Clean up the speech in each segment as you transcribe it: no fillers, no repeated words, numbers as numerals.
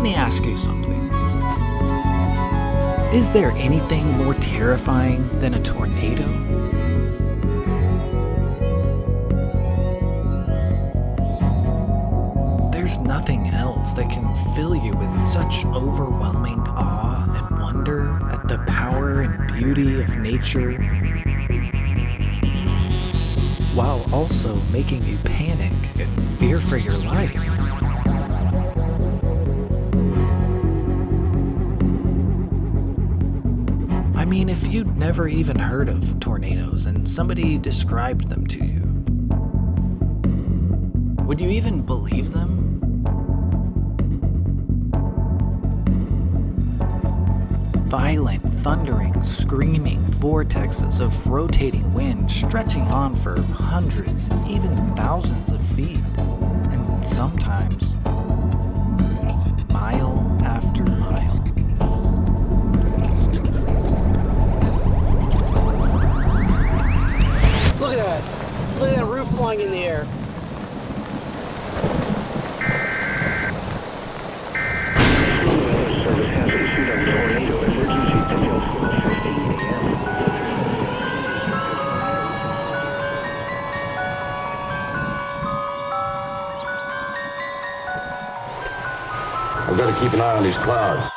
me ask you something. Is there anything more terrifying than a tornado? There's nothing else that can fill you with such overwhelming awe and wonder at the power and beauty of nature, while also making you panic and fear for your life. I mean, if you'd never even heard of tornadoes and somebody described them to you, would you even believe them? Violent, thundering, screaming vortexes of rotating wind stretching on for hundreds, even thousands of feet, and sometimes mile after mile. Look at that. Look at that roof flying in the air. Service has issued a tornado emergency until 4:15 a.m. I've got to keep an eye on these clouds.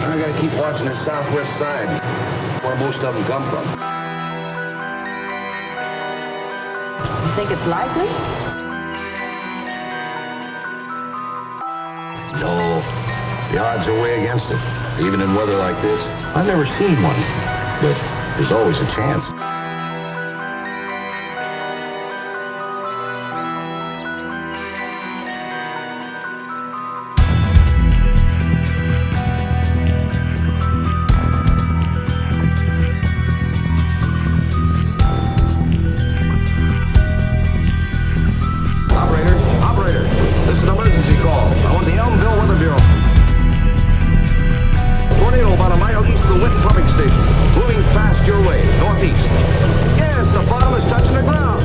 I got to keep watching the southwest side, where most of them come from. You think it's likely? No, the odds are way against it. Even in weather like this, I've never seen one, but there's always a chance. Operator, this is an emergency call. I want the Elmville Weather Bureau. Tornado about a mile east of the Wick pumping station. Moving fast your way, northeast. Yes, the bottom is touching the ground.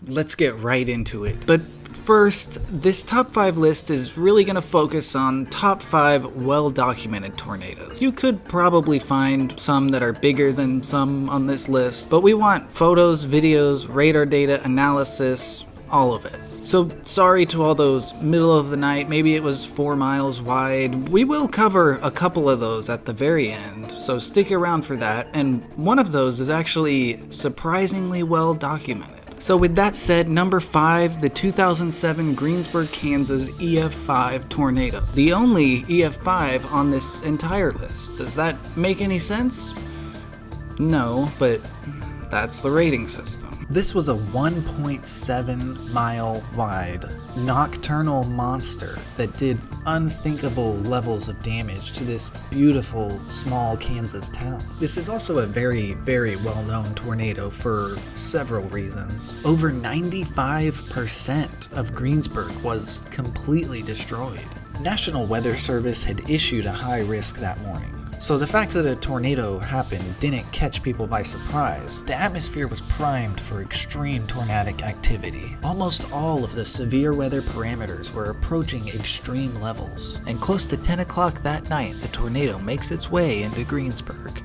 Let's get right into it. But first, this top 5 list is really going to focus on top 5 well-documented tornadoes. You could probably find some that are bigger than some on this list, but we want photos, videos, radar data, analysis, all of it. So sorry to all those middle of the night, maybe it was 4 miles wide. We will cover a couple of those at the very end, so stick around for that. And one of those is actually surprisingly well documented. So with that said, number 5, the 2007 Greensburg, Kansas EF5 tornado. The only EF5 on this entire list. Does that make any sense? No, but that's the rating system. This was a 1.7 mile wide nocturnal monster that did unthinkable levels of damage to this beautiful small Kansas town. This is also a very, very well-known tornado for several reasons. Over 95% of Greensburg was completely destroyed. National Weather Service had issued a high risk that morning. So the fact that a tornado happened didn't catch people by surprise. The atmosphere was primed for extreme tornadic activity. Almost all of the severe weather parameters were approaching extreme levels. And close to 10 o'clock that night, the tornado makes its way into Greensburg.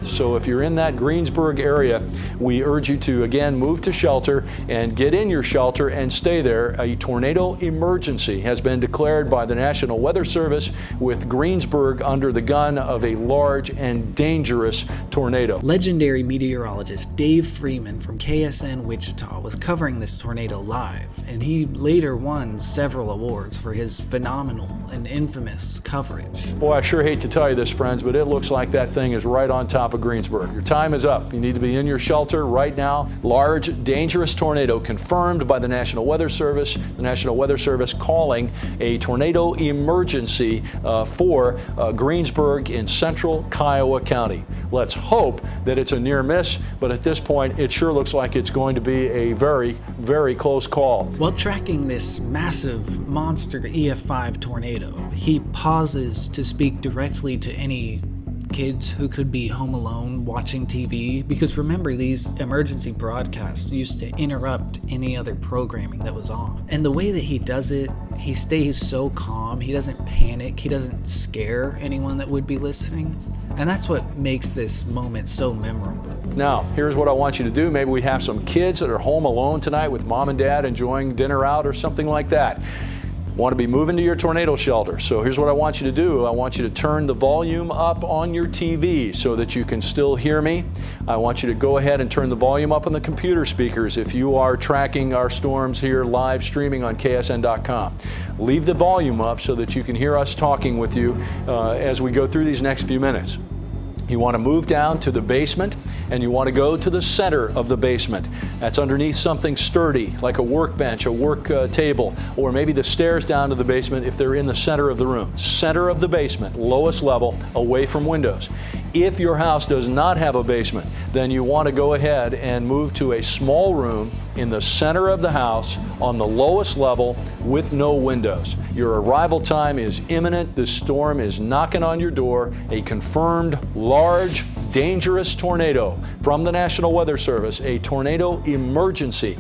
So if you're in that Greensburg area, we urge you to again move to shelter and get in your shelter and stay there. A tornado emergency has been declared by the National Weather Service, with Greensburg under the gun of a large and dangerous tornado. Legendary meteorologist Dave Freeman from KSN Wichita was covering this tornado live, and he later won several awards for his phenomenal and infamous coverage. Boy, I sure hate to tell you this, friends, but it looks like that thing is right on top of Greensburg. Your time is up. You need to be in your shelter right now. Large, dangerous tornado confirmed by the National Weather Service. The National Weather Service calling a tornado emergency for Greensburg in central Kiowa County. Let's hope that it's a near miss, but at this point, it sure looks like it's going to be a very, very close call. While tracking this massive monster EF5 tornado, he pauses to speak directly to any kids who could be home alone watching TV, because remember, these emergency broadcasts used to interrupt any other programming that was on. And the way that he does it, he stays so calm, he doesn't panic, he doesn't scare anyone that would be listening. And that's what makes this moment so memorable. Now, here's what I want you to do. Maybe we have some kids that are home alone tonight with mom and dad enjoying dinner out or something like that. Want to be moving to your tornado shelter. So here's what I want you to do. I want you to turn the volume up on your TV so that you can still hear me. I want you to go ahead and turn the volume up on the computer speakers if you are tracking our storms here live streaming on KSN.com. Leave the volume up so that you can hear us talking with you as we go through these next few minutes. You want to move down to the basement, and you want to go to the center of the basement. That's underneath something sturdy, like a workbench, a work table, or maybe the stairs down to the basement if they're in the center of the room. Center of the basement, lowest level, away from windows. If your house does not have a basement, then you want to go ahead and move to a small room in the center of the house on the lowest level with no windows. Your arrival time is imminent. This storm is knocking on your door. A confirmed large, dangerous tornado from the National Weather Service, a tornado emergency.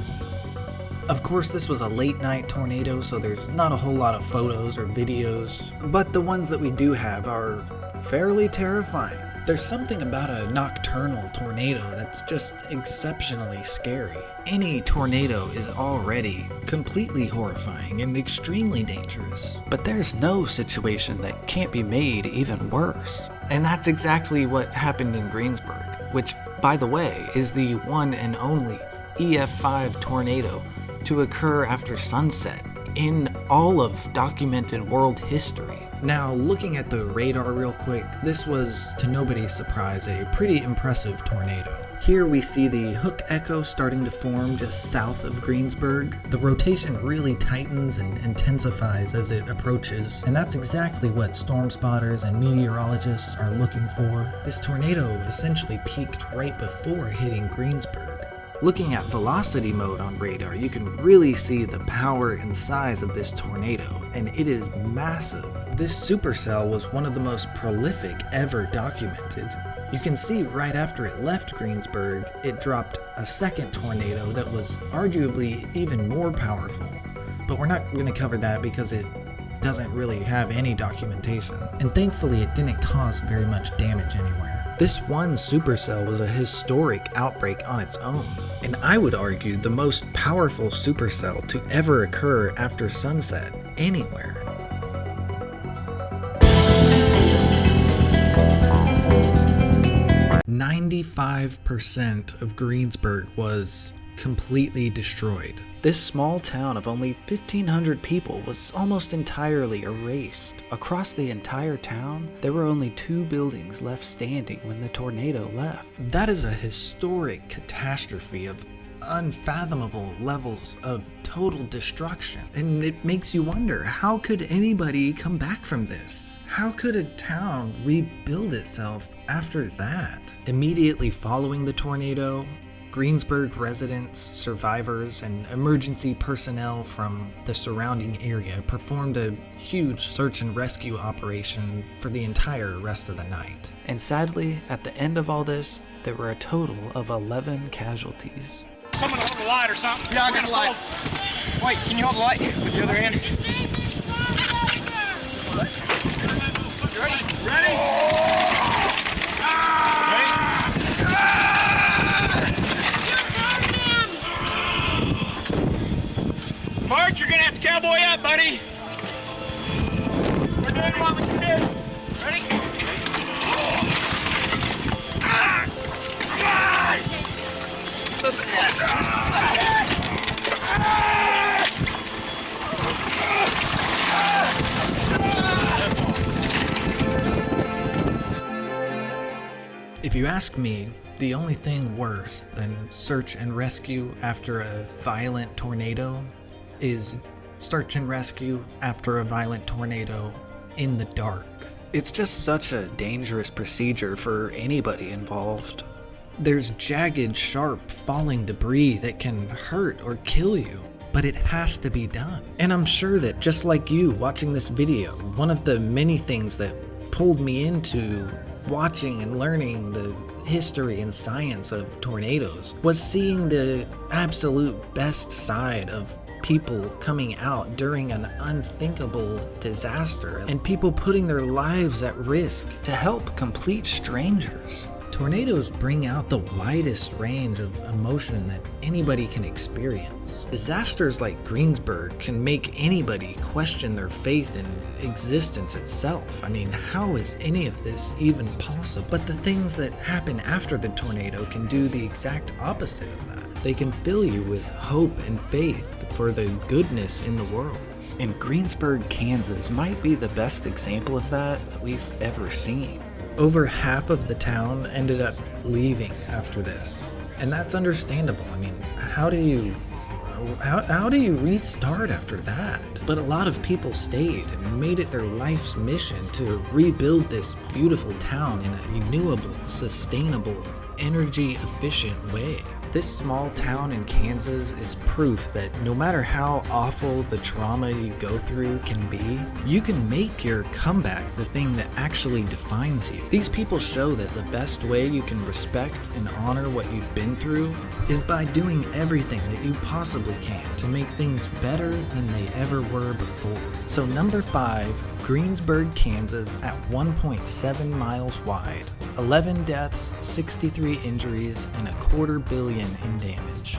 Of course, this was a late night tornado, so there's not a whole lot of photos or videos, but the ones that we do have are fairly terrifying. There's something about a nocturnal tornado that's just exceptionally scary. Any tornado is already completely horrifying and extremely dangerous, but there's no situation that can't be made even worse. And that's exactly what happened in Greensburg, which, by the way, is the one and only EF5 tornado to occur after sunset in all of documented world history. Now, looking at the radar real quick, this was, to nobody's surprise, a pretty impressive tornado. Here we see the Hook Echo starting to form just south of Greensburg. The rotation really tightens and intensifies as it approaches, and that's exactly what storm spotters and meteorologists are looking for. This tornado essentially peaked right before hitting Greensburg. Looking at velocity mode on radar, you can really see the power and size of this tornado, and it is massive. This supercell was one of the most prolific ever documented. You can see right after it left Greensburg, it dropped a second tornado that was arguably even more powerful. But we're not going to cover that because it doesn't really have any documentation. And thankfully, it didn't cause very much damage anywhere. This one supercell was a historic outbreak on its own, and I would argue the most powerful supercell to ever occur after sunset anywhere. "95% of Greensburg was completely destroyed. This small town of only 1,500 people was almost entirely erased. Across the entire town, there were only 2 buildings left standing when the tornado left. That is a historic catastrophe of unfathomable levels of total destruction. And it makes you wonder, how could anybody come back from this? How could a town rebuild itself after that? Immediately following the tornado, Greensburg residents, survivors, and emergency personnel from the surrounding area performed a huge search and rescue operation for the entire rest of the night. And sadly, at the end of all this, there were a total of 11 casualties. Someone hold the light or something. Yeah, I got the light. Wait, can you hold the light with the other hand? Ready? Ready? Mark, you're gonna have to cowboy up, buddy. We're doing what we can do. Ready? If you ask me, the only thing worse than search and rescue after a violent tornado is search and rescue after a violent tornado in the dark. It's just such a dangerous procedure for anybody involved. There's jagged, sharp, falling debris that can hurt or kill you, but it has to be done. And I'm sure that just like you watching this video, one of the many things that pulled me into watching and learning the history and science of tornadoes was seeing the absolute best side of people coming out during an unthinkable disaster and people putting their lives at risk to help complete strangers. Tornadoes bring out the widest range of emotion that anybody can experience. Disasters like Greensburg can make anybody question their faith in existence itself. I mean, how is any of this even possible? But the things that happen after the tornado can do the exact opposite of that. They can fill you with hope and faith for the goodness in the world. And Greensburg, Kansas might be the best example of that we've ever seen. Over half of the town ended up leaving after this, and that's understandable. I mean, how do you restart after that? But a lot of people stayed and made it their life's mission to rebuild this beautiful town in a renewable, sustainable, energy-efficient way. This small town in Kansas is proof that no matter how awful the trauma you go through can be, you can make your comeback the thing that actually defines you. These people show that the best way you can respect and honor what you've been through is by doing everything that you possibly can to make things better than they ever were before. So number 5, Greensburg, Kansas at 1.7 miles wide. 11 deaths, 63 injuries, and $250 million in damage.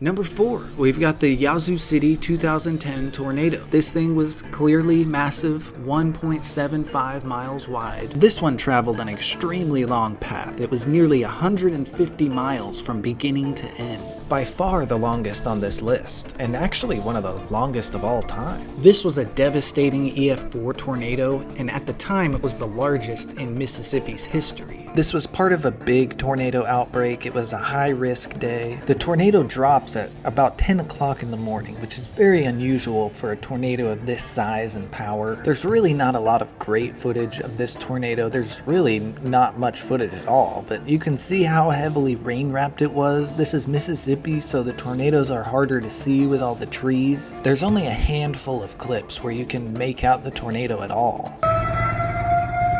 Number 4, we've got the Yazoo City 2010 tornado. This thing was clearly massive, 1.75 miles wide. This one traveled an extremely long path. It was nearly 150 miles from beginning to end. By far the longest on this list, and actually one of the longest of all time. This was a devastating EF4 tornado, and at the time it was the largest in Mississippi's history. This was part of a big tornado outbreak. It was a high-risk day. The tornado drops at about 10 o'clock in the morning, which is very unusual for a tornado of this size and power. There's really not a lot of great footage of this tornado. There's really not much footage at all, but you can see how heavily rain-wrapped it was. This is Mississippi, so the tornadoes are harder to see with all the trees. There's only a handful of clips where you can make out the tornado at all.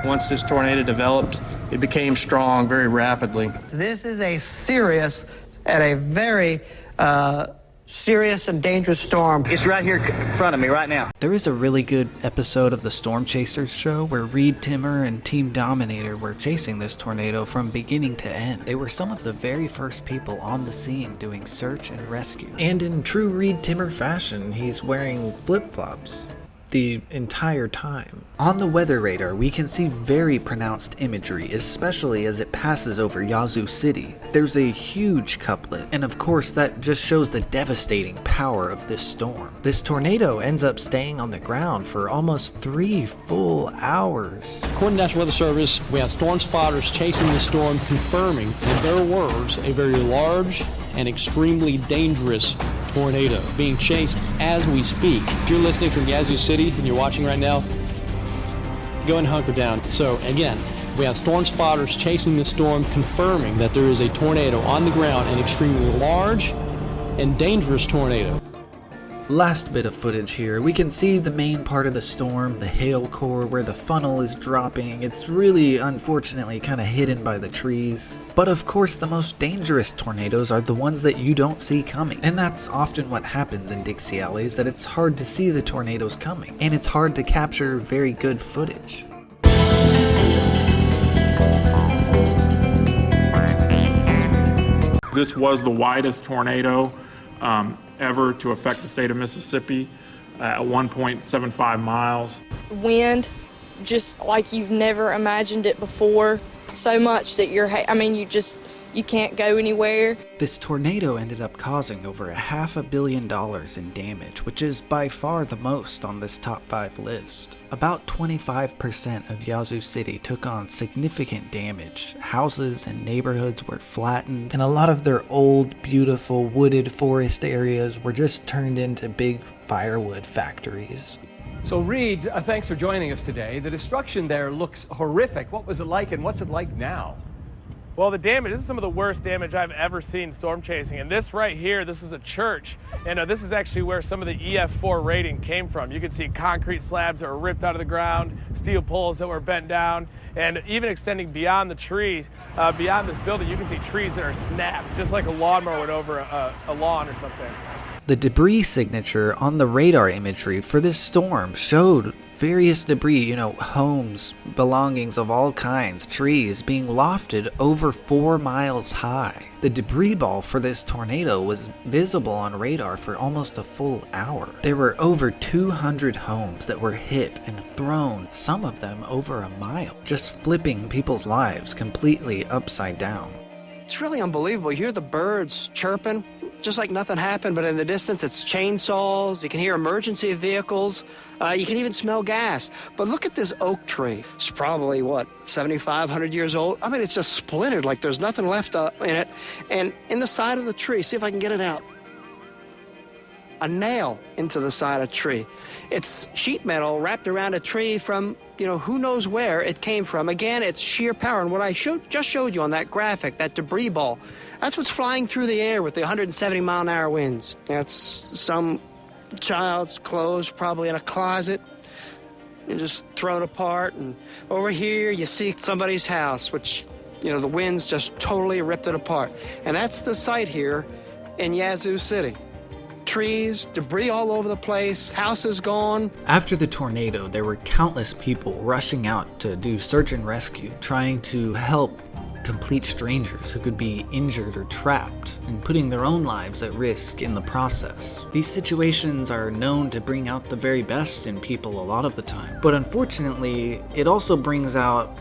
Once this tornado developed, it became strong very rapidly. This is a serious and a very serious and dangerous storm. It's right here in front of me right now. There is a really good episode of the Storm Chasers show where Reed Timmer and Team Dominator were chasing this tornado from beginning to end. They were some of the very first people on the scene doing search and rescue. And in true Reed Timmer fashion, he's wearing flip-flops. the entire time. On the weather radar, we can see very pronounced imagery, especially as it passes over Yazoo City. There's a huge couplet, and of course that just shows the devastating power of this storm. This tornado ends up staying on the ground for almost 3 full hours. According to National Weather Service, we have storm spotters chasing the storm, confirming, in their words, a very large and extremely dangerous tornado being chased as we speak. If you're listening from Yazoo City and you're watching right now, go and hunker down. So again, we have storm spotters chasing the storm, confirming that there is a tornado on the ground, an extremely large and dangerous tornado. Last bit of footage here, we can see the main part of the storm, the hail core where the funnel is dropping. It's really, unfortunately, kind of hidden by the trees. But of course, the most dangerous tornadoes are the ones that you don't see coming. And that's often what happens in Dixie Alley, is that it's hard to see the tornadoes coming. And it's hard to capture very good footage. This was the widest tornado ever to affect the state of Mississippi at 1.75 miles. Wind, just like you've never imagined it before, so much that you can't go anywhere. This tornado ended up causing over $500 million in damage, which is by far the most on this top 5 list. About 25% of Yazoo City took on significant damage. Houses and neighborhoods were flattened, and a lot of their old, beautiful, wooded forest areas were just turned into big firewood factories. So Reed, thanks for joining us today. The destruction there looks horrific. What was it like, and what's it like now? Well, the damage, this is some of the worst damage I've ever seen storm chasing. And this right here, this is a church. And this is actually where some of the EF4 rating came from. You can see concrete slabs that were ripped out of the ground, steel poles that were bent down, and even extending beyond the trees, beyond this building, you can see trees that are snapped, just like a lawnmower went over a lawn or something. The debris signature on the radar imagery for this storm showed various debris, homes, belongings of all kinds, trees being lofted over 4 miles high. The debris ball for this tornado was visible on radar for almost a full hour. There were over 200 homes that were hit and thrown, some of them over a mile, just flipping people's lives completely upside down. It's really unbelievable. You hear the birds chirping, just like nothing happened, but in the distance it's chainsaws. You can hear emergency vehicles. You can even smell gas. But look at this oak tree. It's probably, 7,500 years old? I mean, it's just splintered like there's nothing left in it. And in the side of the tree, see if I can get it out. A nail into the side of a tree. It's sheet metal wrapped around a tree from, who knows where it came from. Again, it's sheer power. And what I just showed you on that graphic, that debris ball, that's what's flying through the air with the 170-mile-an-hour winds. That's some child's clothes, probably in a closet, and just thrown apart. And over here, you see somebody's house, which, the winds just totally ripped it apart. And that's the site here in Yazoo City. Trees, debris all over the place, houses gone. After the tornado, there were countless people rushing out to do search and rescue, trying to help complete strangers who could be injured or trapped, and putting their own lives at risk in the process. These situations are known to bring out the very best in people a lot of the time, but unfortunately, it also brings out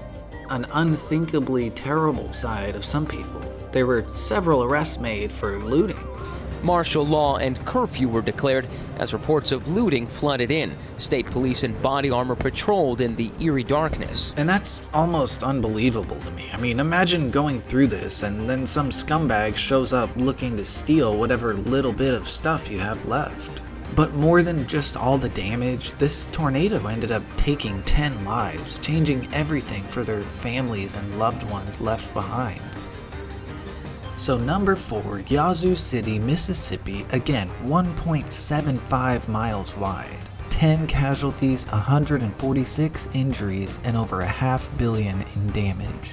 an unthinkably terrible side of some people. There were several arrests made for looting. Martial law and curfew were declared as reports of looting flooded in. State police and body armor patrolled in the eerie darkness. And that's almost unbelievable to me. I mean, imagine going through this and then some scumbag shows up looking to steal whatever little bit of stuff you have left. But more than just all the damage, this tornado ended up taking 10 lives, changing everything for their families and loved ones left behind. So number 4, Yazoo City, Mississippi, again 1.75 miles wide. 10 casualties, 146 injuries, and over $500 million in damage.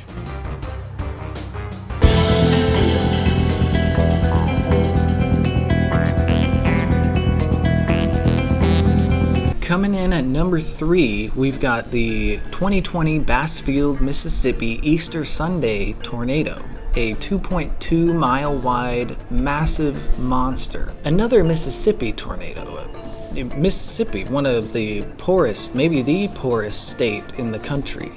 Coming in at number 3, we've got the 2020 Bassfield, Mississippi Easter Sunday tornado. A 2.2 mile wide, massive monster. Another Mississippi tornado. Mississippi, one of the poorest, maybe the poorest state in the country.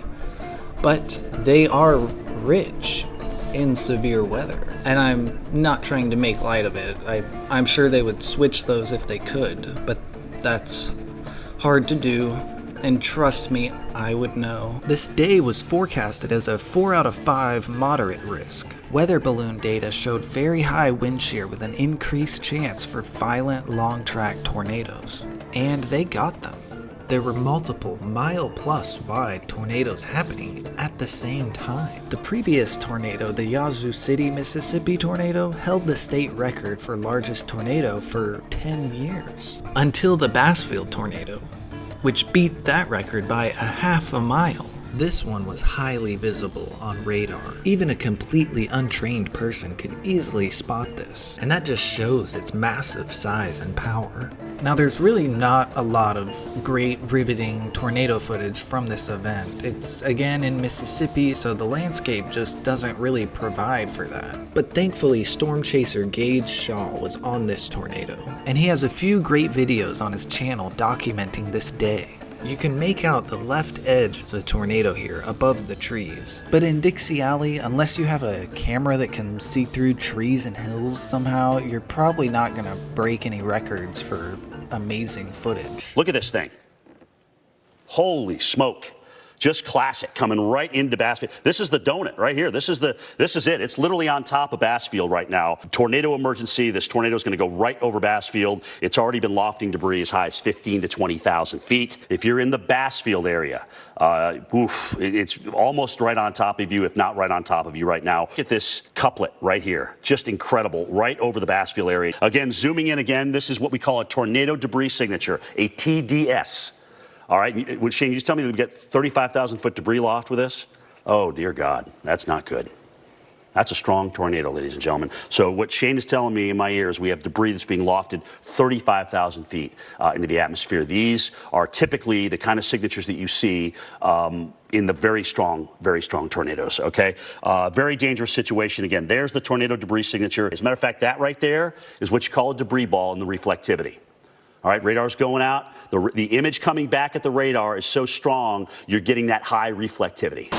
But they are rich in severe weather. And I'm not trying to make light of it. I'm sure they would switch those if they could, but that's hard to do. And trust me, I would know. This day was forecasted as a 4 out of 5 moderate risk. Weather balloon data showed very high wind shear with an increased chance for violent long-track tornadoes. And they got them. There were multiple mile-plus wide tornadoes happening at the same time. The previous tornado, the Yazoo City, Mississippi tornado, held the state record for largest tornado for 10 years. Until the Bassfield tornado, which beat that record by a half a mile. This one was highly visible on radar. Even a completely untrained person could easily spot this, and that just shows its massive size and power. Now there's really not a lot of great riveting tornado footage from this event. It's again in Mississippi, so the landscape just doesn't really provide for that. But thankfully storm chaser Gage Shaw was on this tornado, and he has a few great videos on his channel documenting this day. You can make out the left edge of the tornado here above the trees. But in Dixie Alley, unless you have a camera that can see through trees and hills somehow, you're probably not gonna break any records for amazing footage. Look at this thing. Holy smoke. Just classic, coming right into Bassfield. This is the donut right here. This is it. It's literally on top of Bassfield right now. Tornado emergency. This tornado is going to go right over Bassfield. It's already been lofting debris as high as 15 to 20,000 feet. If you're in the Bassfield area, it's almost right on top of you, if not right on top of you right now. Look at this couplet right here. Just incredible, right over the Bassfield area. Again, zooming in again, this is what we call a tornado debris signature, a TDS. All right, Shane, you just tell me that we get 35,000 foot debris loft with this? Oh, dear God, that's not good. That's a strong tornado, ladies and gentlemen. So what Shane is telling me in my ears, we have debris that's being lofted 35,000 feet into the atmosphere. These are typically the kind of signatures that you see in the very strong tornadoes, okay? Very dangerous situation. Again, there's the tornado debris signature. As a matter of fact, that right there is what you call a debris ball in the reflectivity. All right, radar's going out. The image coming back at the radar is so strong, you're getting that high reflectivity.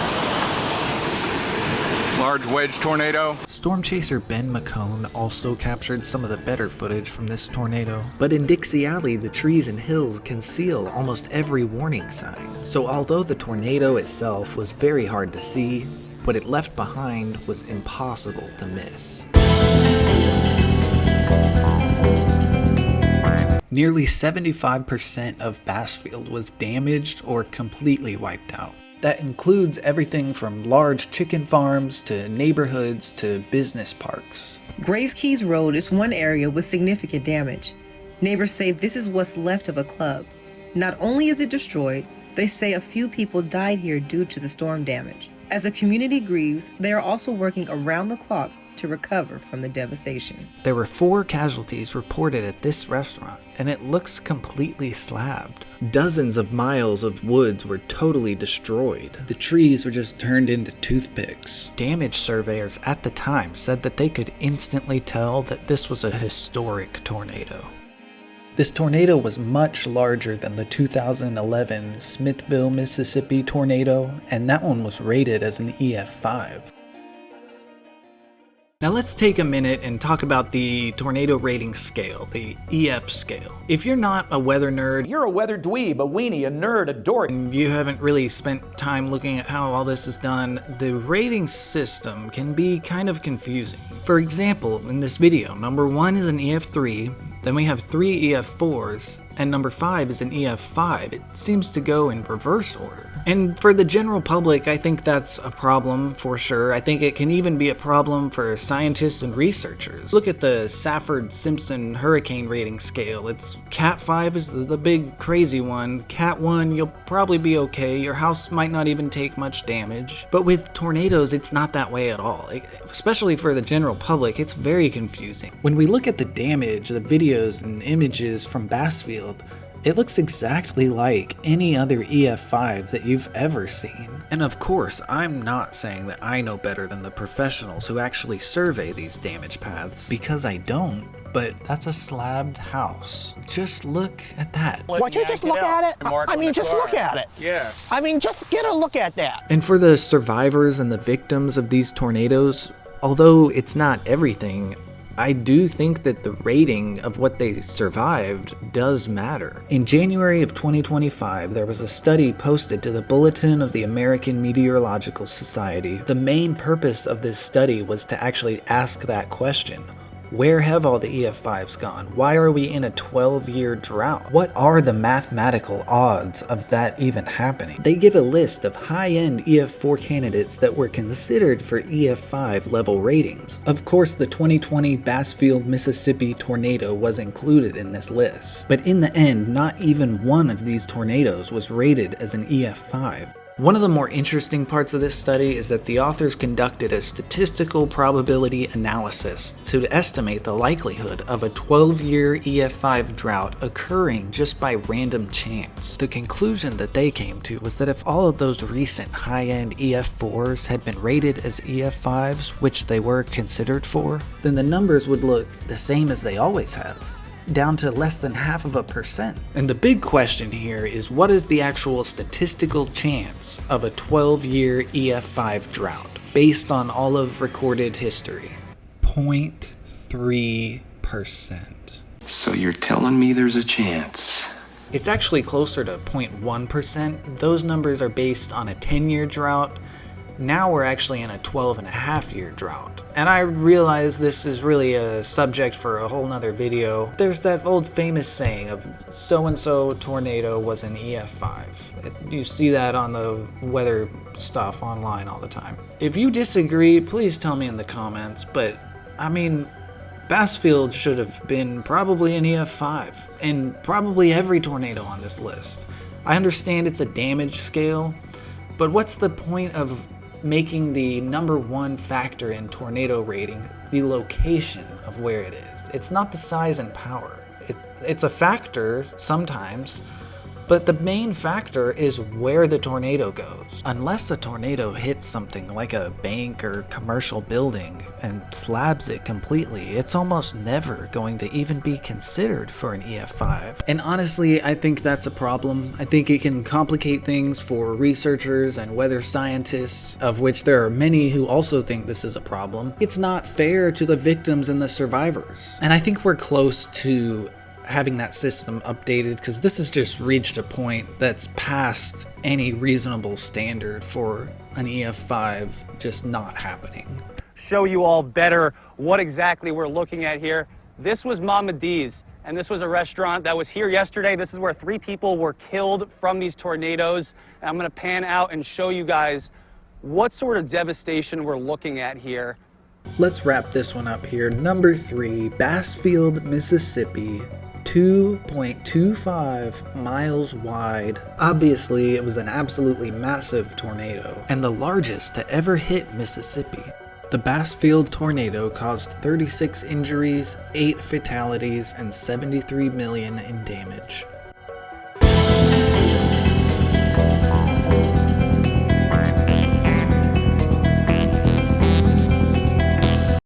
Large wedge tornado. Storm chaser Ben McCone also captured some of the better footage from this tornado. But in Dixie Alley, the trees and hills conceal almost every warning sign. So although the tornado itself was very hard to see, what it left behind was impossible to miss. Nearly 75% of Bassfield was damaged or completely wiped out. That includes everything from large chicken farms to neighborhoods to business parks. Graves Keys Road is one area with significant damage. Neighbors say this is what's left of a club. Not only is it destroyed, they say a few people died here due to the storm damage. As the community grieves, they are also working around the clock to recover from the devastation. There were 4 casualties reported at this restaurant, and it looks completely slabbed. Dozens of miles of woods were totally destroyed. The trees were just turned into toothpicks. Damage surveyors at the time said that they could instantly tell that this was a historic tornado. This tornado was much larger than the 2011 Smithville, Mississippi tornado, and that one was rated as an EF5. Now let's take a minute and talk about the tornado rating scale, the EF scale. If you're not a weather nerd, you're a weather dweeb, a weenie, a nerd, a dork, and you haven't really spent time looking at how all this is done, the rating system can be kind of confusing. For example, in this video, number 1 is an EF3, then we have 3 EF4s, and number 5 is an EF5. It seems to go in reverse order. And for the general public, I think that's a problem for sure. I think it can even be a problem for scientists and researchers. Look at the Safford-Simpson hurricane rating scale. It's Cat 5 is the big crazy one. Cat 1, you'll probably be okay. Your house might not even take much damage. But with tornadoes, it's not that way at all. Especially for the general public, it's very confusing. When we look at the damage, the videos and images from Bassfield, It looks exactly like any other EF5 that you've ever seen. And of course, I'm not saying that I know better than the professionals who actually survey these damage paths, because I don't. But that's a slabbed house. Just look at that. Would you just look at it? I mean, just look at it. Yeah. I mean, just get a look at that. And for the survivors and the victims of these tornadoes, although it's not everything, I do think that the rating of what they survived does matter. In January of 2025, there was a study posted to the Bulletin of the American Meteorological Society. The main purpose of this study was to actually ask that question. Where have all the EF5s gone? Why are we in a 12-year drought? What are the mathematical odds of that even happening? They give a list of high-end EF4 candidates that were considered for EF5 level ratings. Of course, the 2020 Bassfield, Mississippi tornado was included in this list. But in the end, not even one of these tornadoes was rated as an EF5. One of the more interesting parts of this study is that the authors conducted a statistical probability analysis to estimate the likelihood of a 12-year EF5 drought occurring just by random chance. The conclusion that they came to was that if all of those recent high-end EF4s had been rated as EF5s, which they were considered for, then the numbers would look the same as they always have, down to less than 0.5%. And the big question here is, what is the actual statistical chance of a 12-year EF5 drought based on all of recorded history? 0.3%. So you're telling me there's a chance? It's actually closer to 0.1%. Those numbers are based on a 10-year drought. Now we're actually in a 12.5-year drought. And I realize this is really a subject for a whole nother video. There's that old famous saying of so-and-so tornado was an EF5. You see that on the weather stuff online all the time. If you disagree, please tell me in the comments, but I mean, Bassfield should have been probably an EF5, and probably every tornado on this list. I understand it's a damage scale, but what's the point of making the #1 factor in tornado rating the location of where it is? It's not the size and power. It's a factor sometimes, but the main factor is where the tornado goes. Unless a tornado hits something like a bank or commercial building and slabs it completely, it's almost never going to even be considered for an EF5. And honestly, I think that's a problem. I think it can complicate things for researchers and weather scientists, of which there are many who also think this is a problem. It's not fair to the victims and the survivors. And I think we're close to having that system updated, because this has just reached a point that's past any reasonable standard for an EF5 just not happening. Show you all better what exactly we're looking at here. This was Mama D's, and this was a restaurant that was here yesterday. This is where 3 people were killed from these tornadoes. And I'm gonna pan out and show you guys what sort of devastation we're looking at here. Let's wrap this one up here. Number 3, Bassfield, Mississippi. 2.25 miles wide. Obviously, it was an absolutely massive tornado, and the largest to ever hit Mississippi. The Bassfield tornado caused 36 injuries, 8 fatalities, and $73 million in damage.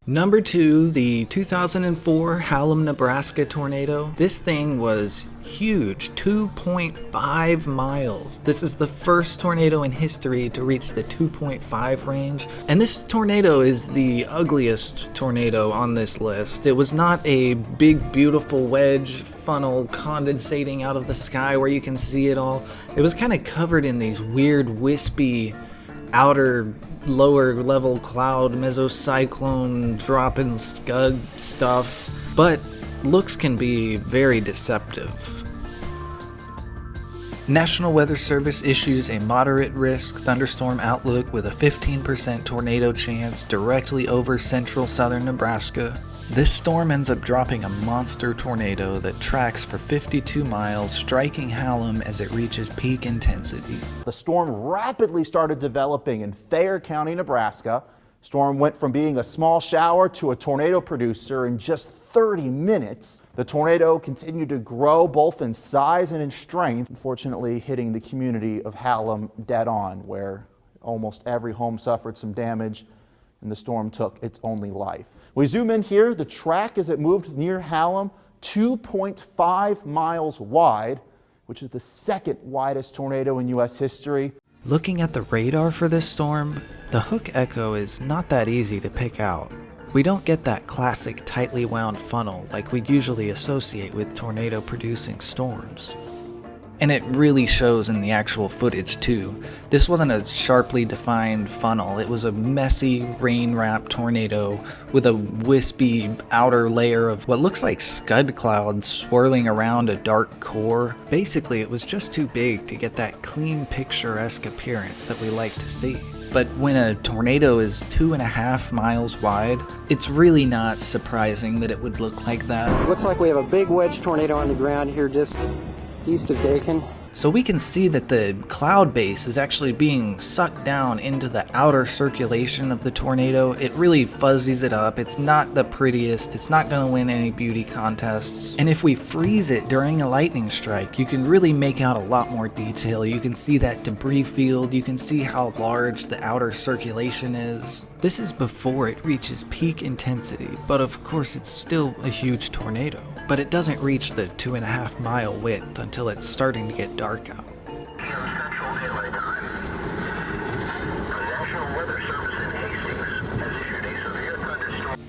Number 2, the 2004 Hallam, Nebraska tornado. This thing was huge, 2.5 miles. This is the first tornado in history to reach the 2.5 range. And this tornado is the ugliest tornado on this list. It was not a big, beautiful wedge funnel condensating out of the sky where you can see it all. It was kind of covered in these weird, wispy, outer lower level cloud, mesocyclone, dropping scud stuff, but looks can be very deceptive. National Weather Service issues a moderate risk thunderstorm outlook with a 15% tornado chance directly over central southern Nebraska. This storm ends up dropping a monster tornado that tracks for 52 miles, striking Hallam as it reaches peak intensity. The storm rapidly started developing in Thayer County, Nebraska. Storm went from being a small shower to a tornado producer in just 30 minutes. The tornado continued to grow both in size and in strength, unfortunately hitting the community of Hallam dead on, where almost every home suffered some damage and the storm took its only life. We zoom in here. The track as it moved near Hallam, 2.5 miles wide, which is the second widest tornado in U.S. history. Looking at the radar for this storm, the hook echo is not that easy to pick out. We don't get that classic tightly wound funnel like we'd usually associate with tornado-producing storms. And it really shows in the actual footage too. This wasn't a sharply defined funnel, it was a messy, rain-wrapped tornado with a wispy outer layer of what looks like scud clouds swirling around a dark core. Basically, it was just too big to get that clean, picturesque appearance that we like to see. But when a tornado is 2.5 miles wide, it's really not surprising that it would look like that. Looks like we have a big wedge tornado on the ground here just east of Dakin. So we can see that the cloud base is actually being sucked down into the outer circulation of the tornado. It really fuzzies it up. It's not the prettiest. It's not going to win any beauty contests. And if we freeze it during a lightning strike, you can really make out a lot more detail. You can see that debris field. You can see how large the outer circulation is. This is before it reaches peak intensity, but of course it's still a huge tornado. But it doesn't reach the 2.5 mile width until it's starting to get dark out.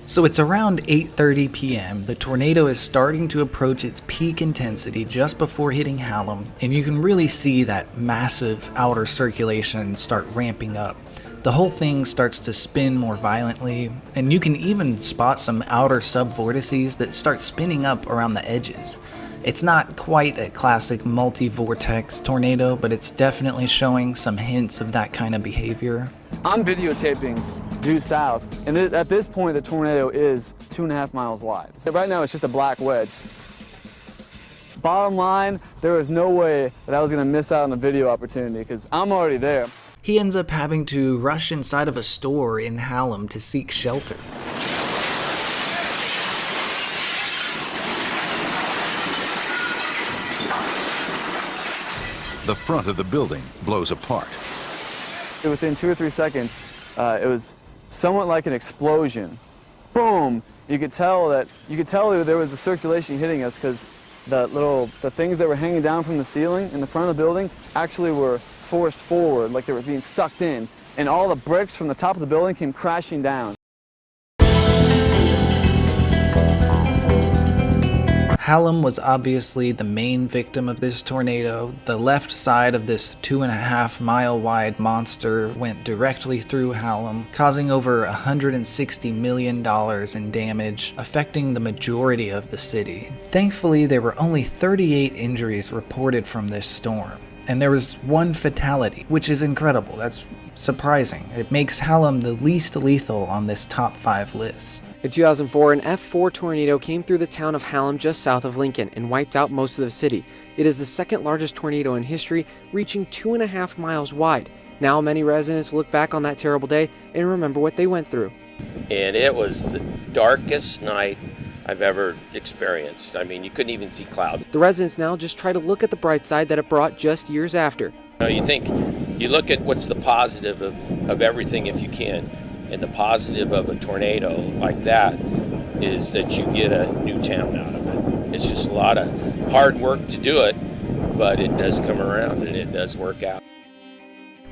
So it's around 8:30 p.m. The tornado is starting to approach its peak intensity just before hitting Hallam, and you can really see that massive outer circulation start ramping up. The whole thing starts to spin more violently, and you can even spot some outer subvortices that start spinning up around the edges. It's not quite a classic multi-vortex tornado, but it's definitely showing some hints of that kind of behavior. I'm videotaping due south, and at this point the tornado is 2.5 miles wide. So right now it's just a black wedge. Bottom line, there was no way that I was going to miss out on the video opportunity because I'm already there. He ends up having to rush inside of a store in Hallam to seek shelter. The front of the building blows apart. Within 2 or 3 seconds, it was somewhat like an explosion. Boom! You could tell that there was a circulation hitting us because the things that were hanging down from the ceiling in the front of the building actually were forced forward, like they were being sucked in, and all the bricks from the top of the building came crashing down. Hallam was obviously the main victim of this tornado. The left side of this 2.5 mile wide monster went directly through Hallam, causing over $160 million in damage, affecting the majority of the city. Thankfully, there were only 38 injuries reported from this storm. And there was 1 fatality, which is incredible. That's surprising. It makes Hallam the least lethal on this top 5 list. In 2004, an F4 tornado came through the town of Hallam just south of Lincoln and wiped out most of the city. It is the second largest tornado in history, reaching 2.5 miles wide. Now many residents look back on that terrible day and remember what they went through. And it was the darkest night I've ever experienced. I mean, you couldn't even see clouds. The residents now just try to look at the bright side that it brought just years after. You look at what's the positive of everything if you can. And the positive of a tornado like that is that you get a new town out of it. It's just a lot of hard work to do it, but it does come around and it does work out.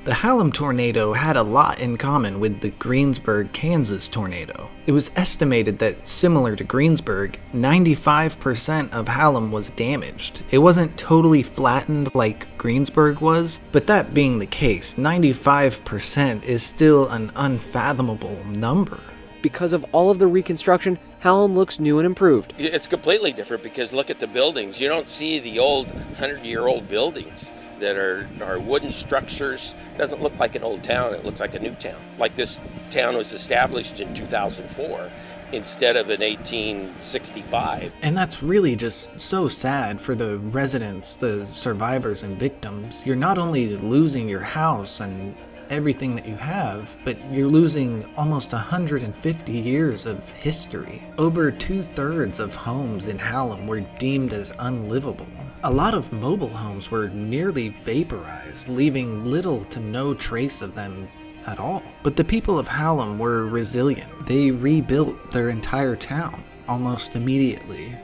The Hallam tornado had a lot in common with the Greensburg, Kansas tornado. It was estimated that, similar to Greensburg, 95% of Hallam was damaged. It wasn't totally flattened like Greensburg was, but that being the case, 95% is still an unfathomable number. Because of all of the reconstruction, Hallam looks new and improved. It's completely different because look at the buildings. You don't see the old 100-year-old buildings that are wooden structures. It doesn't look like an old town, it looks like a new town. Like this town was established in 2004 instead of in 1865. And that's really just so sad for the residents, the survivors and victims. You're not only losing your house and everything that you have, but you're losing almost 150 years of history. Over 2/3 of homes in Hallam were deemed as unlivable. A lot of mobile homes were nearly vaporized, leaving little to no trace of them at all. But the people of Hallam were resilient. They rebuilt their entire town almost immediately.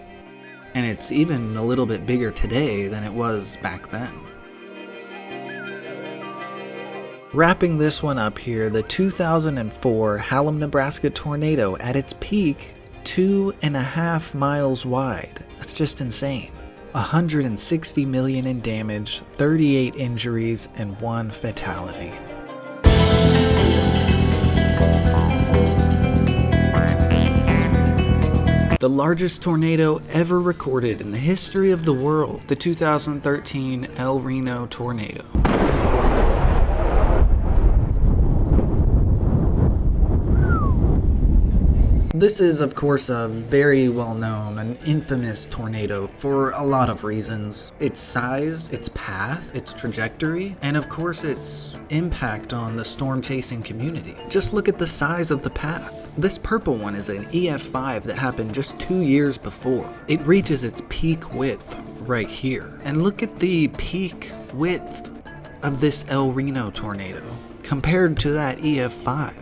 And it's even a little bit bigger today than it was back then. Wrapping this one up here, the 2004 Hallam, Nebraska tornado at its peak, 2.5 miles wide. That's just insane. 160 million in damage, 38 injuries, and 1 fatality. The largest tornado ever recorded in the history of the world, the 2013 El Reno tornado. This is, of course, a very well-known and infamous tornado for a lot of reasons. Its size, its path, its trajectory, and of course its impact on the storm-chasing community. Just look at the size of the path. This purple one is an EF5 that happened just 2 years before. It reaches its peak width right here. And look at the peak width of this El Reno tornado compared to that EF5.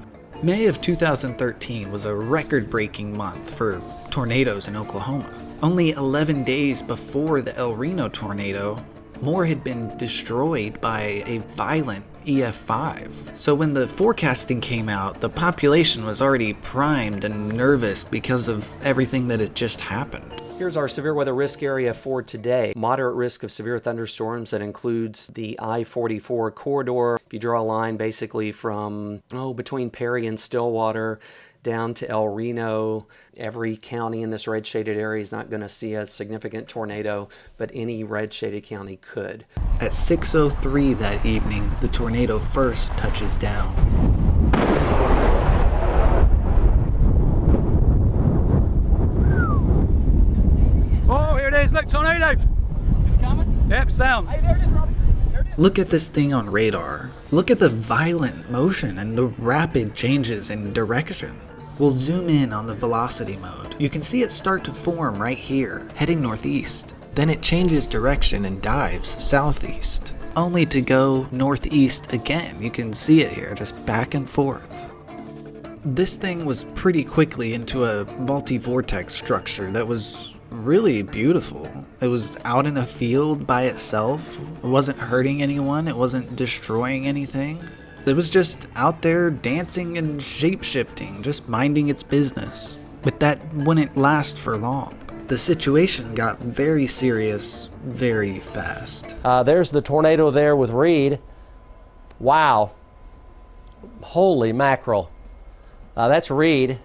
May of 2013 was a record-breaking month for tornadoes in Oklahoma. Only 11 days before the El Reno tornado, more had been destroyed by a violent EF5. So when the forecasting came out, the population was already primed and nervous because of everything that had just happened. Here's our severe weather risk area for today. Moderate risk of severe thunderstorms that includes the I-44 corridor. If you draw a line basically from between Perry and Stillwater down to El Reno, every county in this red shaded area is not going to see a significant tornado, but any red shaded county could. At 6:03 that evening, the tornado first touches down. Oh, here it is. Look, tornado. It's coming? Yep, sound. Hey, there it is, Robbie. There it is. Look at this thing on radar. Look at the violent motion and the rapid changes in direction. We'll zoom in on the velocity mode. You can see it start to form right here, heading northeast. Then it changes direction and dives southeast, only to go northeast again. You can see it here, just back and forth. This thing was pretty quickly into a multi-vortex structure that was really beautiful. It was out in a field by itself. It wasn't hurting anyone. It wasn't destroying anything. It was just out there dancing and shape-shifting, just minding its business. But that wouldn't last for long. The situation got very serious very fast. There's the tornado there with Reed. Wow. Holy mackerel. That's Reed.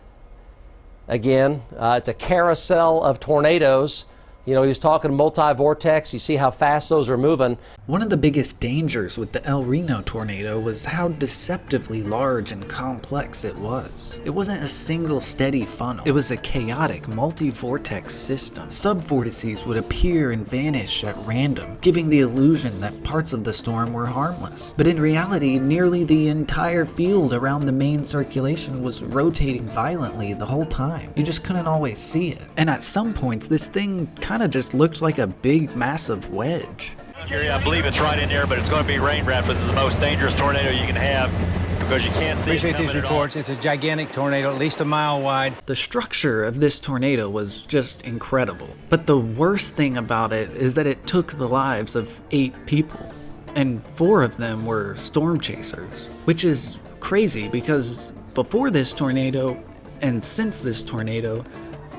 Again, it's a carousel of tornadoes. You know, he was talking multi-vortex. You see how fast those are moving. One of the biggest dangers with the El Reno tornado was how deceptively large and complex it was. It wasn't a single steady funnel. It was a chaotic multi-vortex system. Subvortices would appear and vanish at random, giving the illusion that parts of the storm were harmless. But in reality, nearly the entire field around the main circulation was rotating violently the whole time. You just couldn't always see it. And at some points, this thing kind of just looked like a big, massive wedge. Gary, I believe it's right in there, but it's going to be rain wrapped. This is the most dangerous tornado you can have because you can't see. Appreciate these reports. It's a gigantic tornado, at least a mile wide. The structure of this tornado was just incredible. But the worst thing about it is that it took the lives of 8 people, and 4 of them were storm chasers, which is crazy because before this tornado and since this tornado,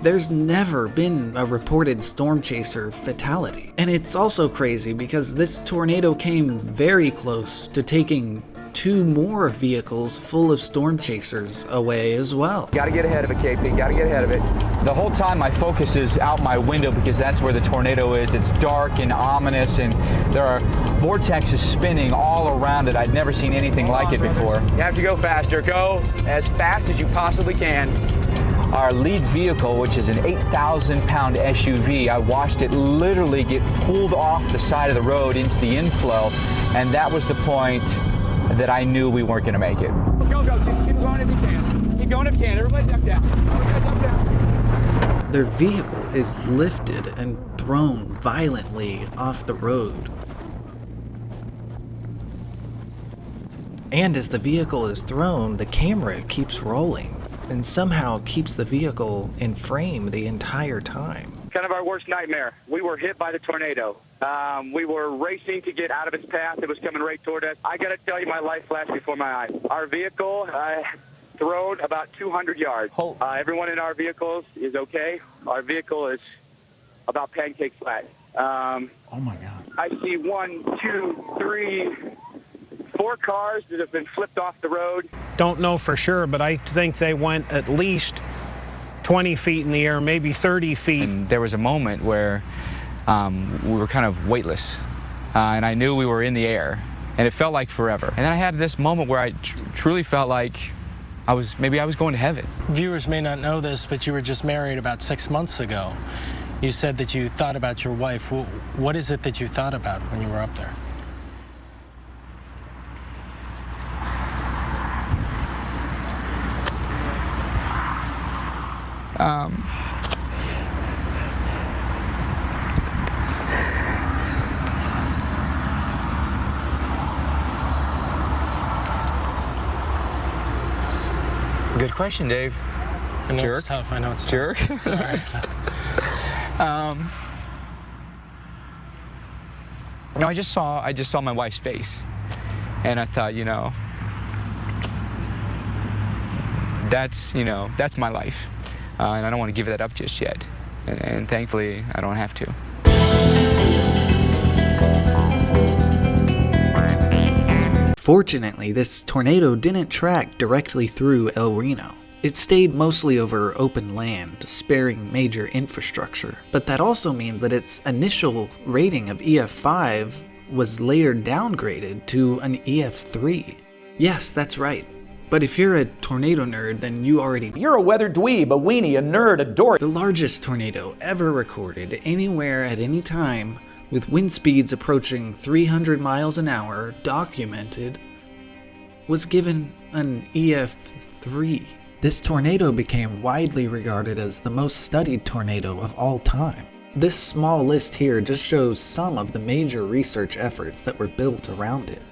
there's never been a reported storm chaser fatality. And it's also crazy because this tornado came very close to taking 2 more vehicles full of storm chasers away as well. Gotta get ahead of it, KP, gotta get ahead of it. The whole time my focus is out my window because that's where the tornado is. It's dark and ominous and there are vortexes spinning all around it. I'd never seen anything like it before. You have to go faster. Go as fast as you possibly can. Our lead vehicle, which is an 8,000-pound SUV, I watched it literally get pulled off the side of the road into the inflow, and that was the point that I knew we weren't going to make it. Go, just keep going if you can. Keep going if you can. Everybody duck down. Everybody duck down. Their vehicle is lifted and thrown violently off the road. And as the vehicle is thrown, the camera keeps rolling and somehow keeps the vehicle in frame the entire time. Kind of our worst nightmare. We were hit by the tornado. We were racing to get out of its path. It was coming right toward us. I got to tell you, my life flashed before my eyes. Our vehicle thrown about 200 yards. Everyone in our vehicles is okay. Our vehicle is about pancake flat. Oh my God. I see 1, 2, 3, 4 cars that have been flipped off the road. Don't know for sure, but I think they went at least 20 feet in the air, maybe 30 feet. And there was a moment where we were kind of weightless, and I knew we were in the air, and it felt like forever. And then I had this moment where I truly felt like maybe I was going to heaven. Viewers may not know this, but you were just married about 6 months ago. You said that you thought about your wife. What is it that you thought about when you were up there? Good question, Dave. I know Jerk. It's tough. I know it's Jerk. Tough. Sorry. No, I just saw my wife's face, and I thought, that's my life, and I don't want to give that up just yet. And thankfully, I don't have to. Fortunately, this tornado didn't track directly through El Reno. It stayed mostly over open land, sparing major infrastructure. But that also means that its initial rating of EF5 was later downgraded to an EF3. Yes, that's right. But if you're a tornado nerd, then you're a weather dweeb, a weenie, a nerd, a dork. The largest tornado ever recorded anywhere at any time, with wind speeds approaching 300 miles an hour documented, was given an EF3. This tornado became widely regarded as the most studied tornado of all time. This small list here just shows some of the major research efforts that were built around it.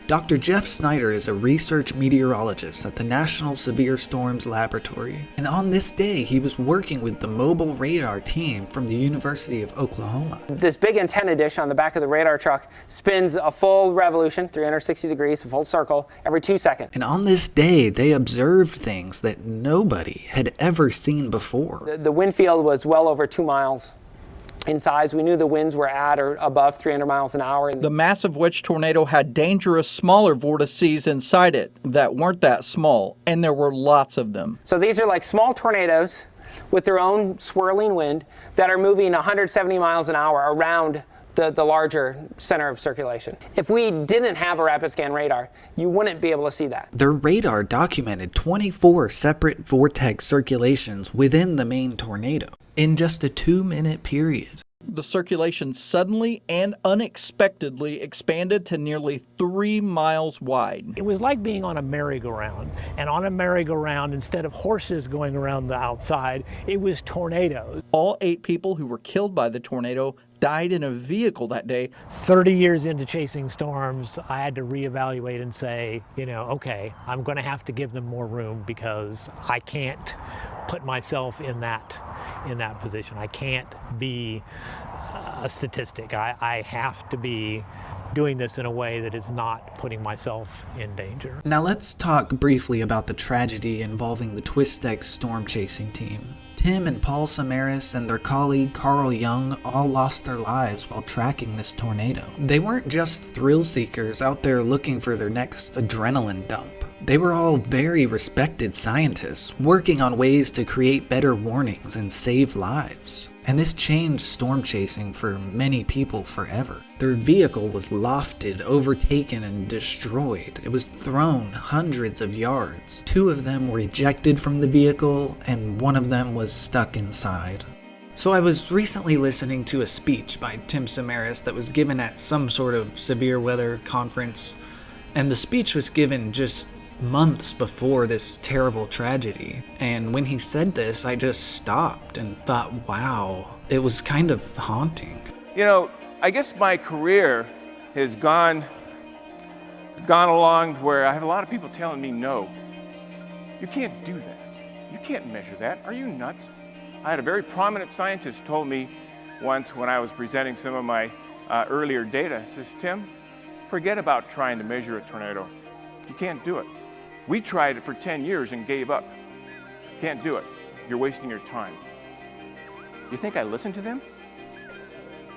Dr. Jeff Snyder is a research meteorologist at the National Severe Storms Laboratory, and on this day he was working with the mobile radar team from the University of Oklahoma. This big antenna dish on the back of the radar truck spins a full revolution, 360 degrees, a full circle, every 2 seconds. And on this day they observed things that nobody had ever seen before. The wind field was well over 2 miles in size. We knew the winds were at or above 300 miles an hour. The massive wedge tornado had dangerous smaller vortices inside it that weren't that small, and there were lots of them. So these are like small tornadoes with their own swirling wind that are moving 170 miles an hour around the larger center of circulation. If we didn't have a rapid scan radar, you wouldn't be able to see that. Their radar documented 24 separate vortex circulations within the main tornado in just a 2-minute period. The circulation suddenly and unexpectedly expanded to nearly 3 miles wide. It was like being on a merry-go-round, and on a merry-go-round, instead of horses going around the outside, it was tornadoes. All 8 people who were killed by the tornado died in a vehicle that day. 30 years into chasing storms, I had to reevaluate and say, okay, I'm going to have to give them more room because I can't put myself in that position. I can't be a statistic. I have to be doing this in a way that is not putting myself in danger. Now let's talk briefly about the tragedy involving the Twistex storm chasing team. Tim and Paul Samaras and their colleague Carl Young all lost their lives while tracking this tornado. They weren't just thrill seekers out there looking for their next adrenaline dump. They were all very respected scientists working on ways to create better warnings and save lives. And this changed storm chasing for many people forever. Their vehicle was lofted, overtaken, and destroyed. It was thrown hundreds of yards. 2 of them were ejected from the vehicle, and 1 of them was stuck inside. So I was recently listening to a speech by Tim Samaras that was given at some sort of severe weather conference, And the speech was given just months before this terrible tragedy. And when he said this, I just stopped and thought, wow, it was kind of haunting. You know, I guess my career has gone along where I have a lot of people telling me, no, you can't do that. You can't measure that. Are you nuts? I had a very prominent scientist told me once when I was presenting some of my earlier data, says, Tim, forget about trying to measure a tornado. You can't do it. We tried it for 10 years and gave up. Can't do it. You're wasting your time. You think I listened to them?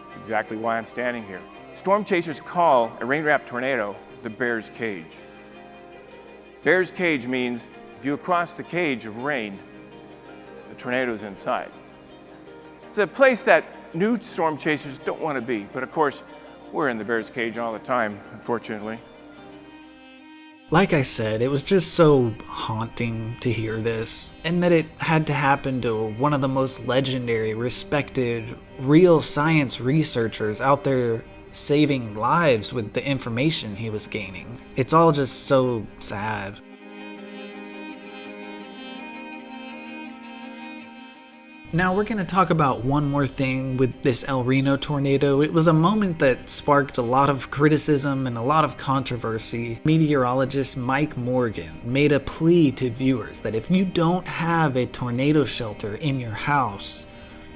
That's exactly why I'm standing here. Storm chasers call a rain-wrapped tornado the bear's cage. Bear's cage means if you cross the cage of rain, the tornado's inside. It's a place that new storm chasers don't want to be, but of course, we're in the bear's cage all the time, unfortunately. Like I said, it was just so haunting to hear this, and that it had to happen to one of the most legendary, respected, real science researchers out there saving lives with the information he was gaining. It's all just so sad. Now we're going to talk about one more thing with this El Reno tornado. It was a moment that sparked a lot of criticism and a lot of controversy. Meteorologist Mike Morgan made a plea to viewers that if you don't have a tornado shelter in your house,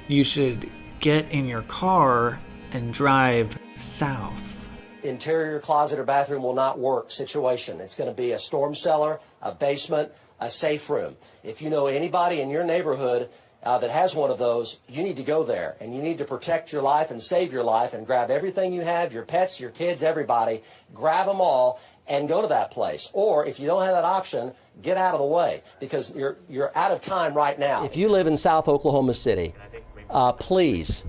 you should get in your car and drive south. Interior closet or bathroom will not work situation. It's going to be a storm cellar, a basement, a safe room. If you know anybody in your neighborhood that has one of those, you need to go there and you need to protect your life and save your life and grab everything you have, your pets, your kids, everybody, grab them all and go to that place. Or if you don't have that option, get out of the way because you're out of time right now. If you live in South Oklahoma City, please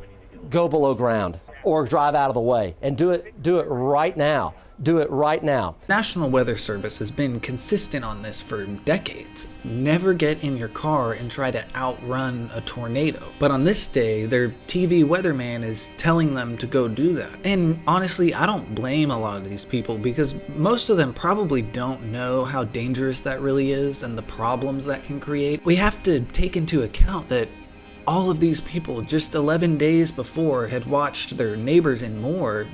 go below ground or drive out of the way and do it right now. Do it right now. National Weather Service has been consistent on this for decades. Never get in your car and try to outrun a tornado. But on this day, their TV weatherman is telling them to go do that. And honestly, I don't blame a lot of these people because most of them probably don't know how dangerous that really is and the problems that can create. We have to take into account that all of these people just 11 days before had watched their neighbors in Moore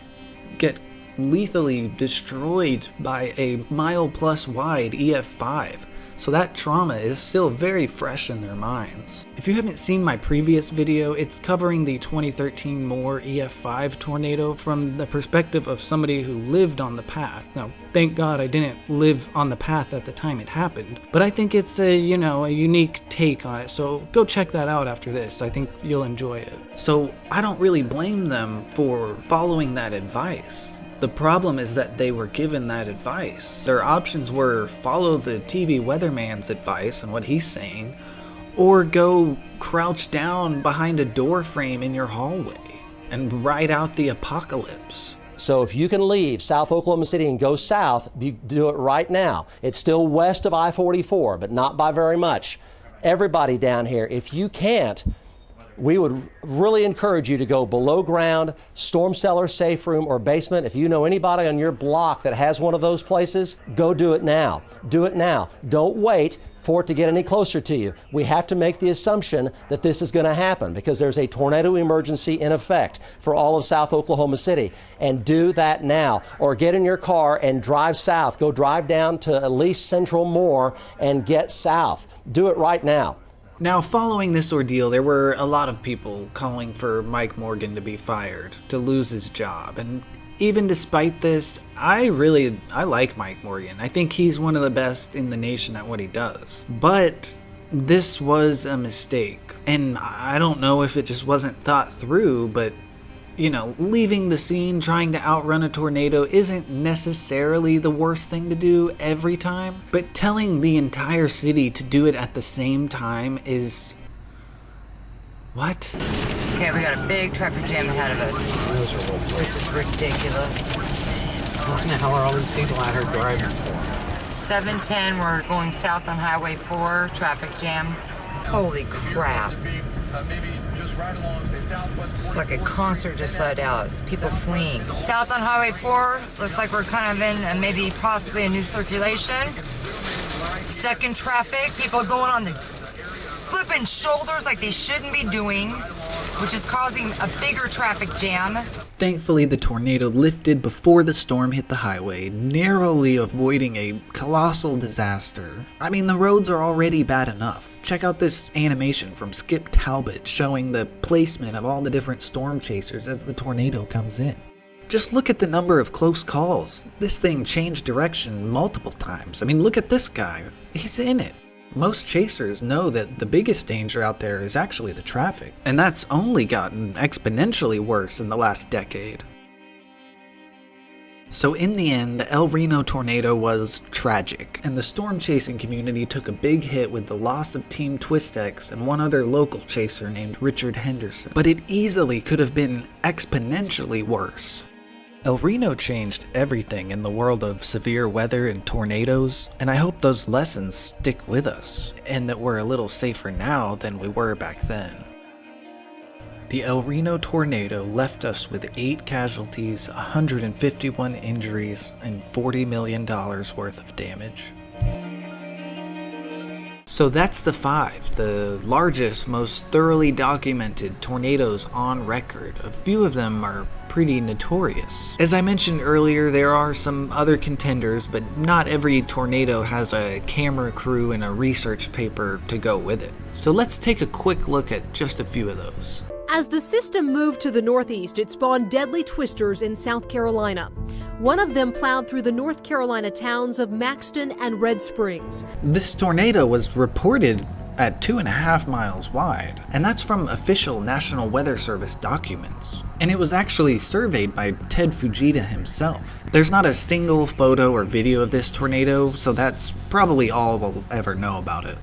get lethally destroyed by a mile-plus wide EF5. So that trauma is still very fresh in their minds. If you haven't seen my previous video, it's covering the 2013 Moore EF5 tornado from the perspective of somebody who lived on the path. Now, thank God I didn't live on the path at the time it happened, but I think it's a unique take on it, so go check that out after this. I think you'll enjoy it. So I don't really blame them for following that advice. The problem is that they were given that advice. Their options were follow the TV weatherman's advice and what he's saying, or go crouch down behind a door frame in your hallway and ride out the apocalypse. So if you can leave South Oklahoma City and go south, you do it right now. It's still west of I-44, but not by very much. Everybody down here, if you can't, we would really encourage you to go below ground, storm cellar, safe room, or basement. If you know anybody on your block that has one of those places, go do it now. Do it now. Don't wait for it to get any closer to you. We have to make the assumption that this is going to happen because there's a tornado emergency in effect for all of South Oklahoma City. And do that now. Or get in your car and drive south. Go drive down to at least Central Moore and get south. Do it right now. Now, following this ordeal, there were a lot of people calling for Mike Morgan to be fired, to lose his job. And even despite this, I like Mike Morgan. I think he's one of the best in the nation at what he does. But this was a mistake. And I don't know if it just wasn't thought through, but leaving the scene trying to outrun a tornado isn't necessarily the worst thing to do every time, but telling the entire city to do it at the same time is... what? Okay, we got a big traffic jam ahead of us. This is ridiculous. What the hell are all these people out here driving? 710, we're going south on Highway 4, traffic jam. Holy crap. Maybe just It's like a concert just let out. It's people fleeing. South on Highway 4, looks like we're kind of in maybe possibly a new circulation. Stuck in traffic, people going on the flipping shoulders like they shouldn't be doing, which is causing a bigger traffic jam. Thankfully, the tornado lifted before the storm hit the highway, narrowly avoiding a colossal disaster. I mean, the roads are already bad enough. Check out this animation from Skip Talbot showing the placement of all the different storm chasers as the tornado comes in. Just look at the number of close calls. This thing changed direction multiple times. I mean, look at this guy. He's in it. Most chasers know that the biggest danger out there is actually the traffic, and that's only gotten exponentially worse in the last decade. So in the end, the El Reno tornado was tragic, and the storm chasing community took a big hit with the loss of Team Twistex and one other local chaser named Richard Henderson. But it easily could have been exponentially worse. El Reno changed everything in the world of severe weather and tornadoes, and I hope those lessons stick with us, and that we're a little safer now than we were back then. The El Reno tornado left us with 8 casualties, 151 injuries, and $40 million worth of damage. So that's the 5, the largest, most thoroughly documented tornadoes on record. A few of them are pretty notorious. As I mentioned earlier, there are some other contenders, but not every tornado has a camera crew and a research paper to go with it. So let's take a quick look at just a few of those. As the system moved to the northeast, it spawned deadly twisters in South Carolina. One of them plowed through the North Carolina towns of Maxton and Red Springs. This tornado was reported at 2.5 miles wide, and that's from official National Weather Service documents. And it was actually surveyed by Ted Fujita himself. There's not a single photo or video of this tornado, so that's probably all we'll ever know about it.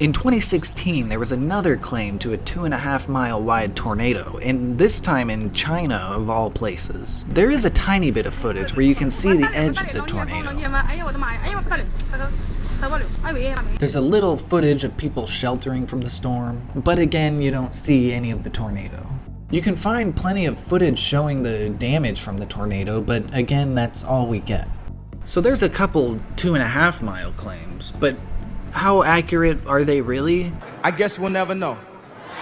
In 2016, there was another claim to a 2.5 mile wide tornado, and this time in China of all places. There is a tiny bit of footage where you can see the edge of the tornado. There's a little footage of people sheltering from the storm, but again, you don't see any of the tornado. You can find plenty of footage showing the damage from the tornado, but again, that's all we get. So there's a couple 2.5 mile claims, but how accurate are they really? I guess we'll never know.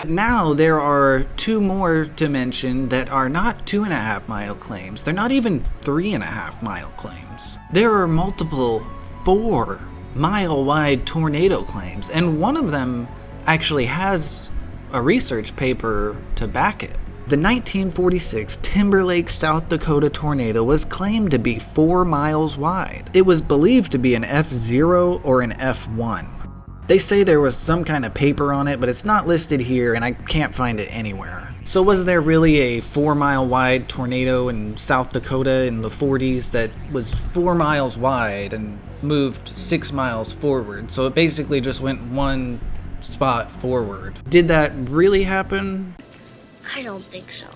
Now there are 2 more to mention that are not 2.5 mile claims. They're not even 3.5 mile claims. There are multiple 4 mile wide tornado claims, and one of them actually has a research paper to back it. The 1946 Timberlake, South Dakota tornado was claimed to be 4 miles wide. It was believed to be an F0 or an F1. They say there was some kind of paper on it, but it's not listed here and I can't find it anywhere. So was there really a 4 mile wide tornado in South Dakota in the 40s that was 4 miles wide and moved 6 miles forward? So it basically just went 1 spot forward. Did that really happen? I don't think so.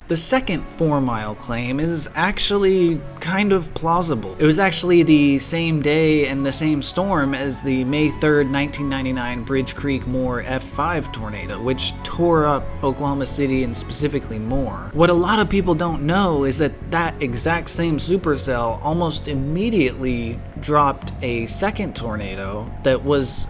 The second 4 mile claim is actually kind of plausible. It was actually the same day and the same storm as the May 3rd, 1999 Bridge Creek Moore F5 tornado, which tore up Oklahoma City and specifically Moore. What a lot of people don't know is that that exact same supercell almost immediately dropped a second tornado that was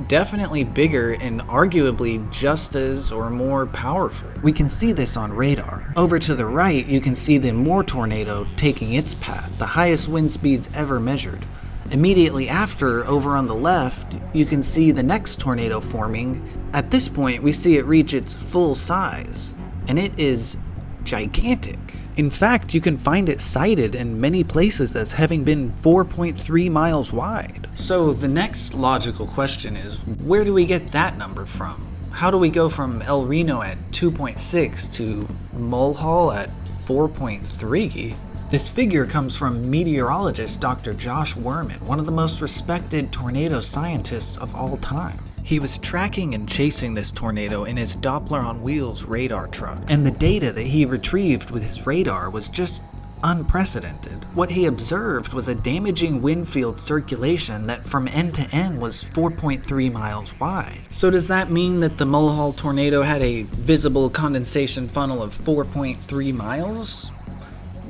definitely bigger and arguably just as or more powerful. We can see this on radar. Over to the right, you can see the Moore tornado taking its path, the highest wind speeds ever measured. Immediately after, over on the left, you can see the next tornado forming. At this point, we see it reach its full size, and it is gigantic. In fact, you can find it cited in many places as having been 4.3 miles wide. So the next logical question is, where do we get that number from? How do we go from El Reno at 2.6 to Mulhall at 4.3? This figure comes from meteorologist Dr. Josh Werman, one of the most respected tornado scientists of all time. He was tracking and chasing this tornado in his Doppler on wheels radar truck, and the data that he retrieved with his radar was just unprecedented. What he observed was a damaging wind field circulation that from end to end was 4.3 miles wide. So does that mean that the Mulhall tornado had a visible condensation funnel of 4.3 miles?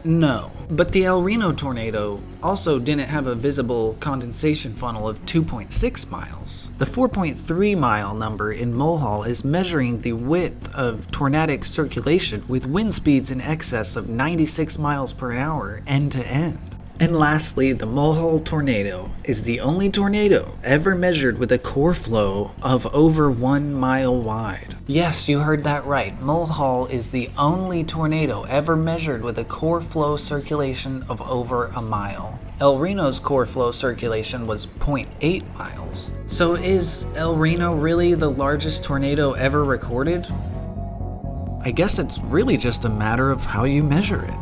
No, but the El Reno tornado also didn't have a visible condensation funnel of 2.6 miles. The 4.3 mile number in Mulhall is measuring the width of tornadic circulation with wind speeds in excess of 96 miles per hour end to end. And lastly, the Mulhall tornado is the only tornado ever measured with a core flow of over 1 mile wide. Yes, you heard that right. Mulhall is the only tornado ever measured with a core flow circulation of over a mile. El Reno's core flow circulation was 0.8 miles. So is El Reno really the largest tornado ever recorded? I guess it's really just a matter of how you measure it.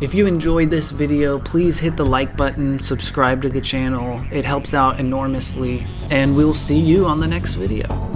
If you enjoyed this video, please hit the like button, subscribe to the channel. It helps out enormously, and we'll see you on the next video.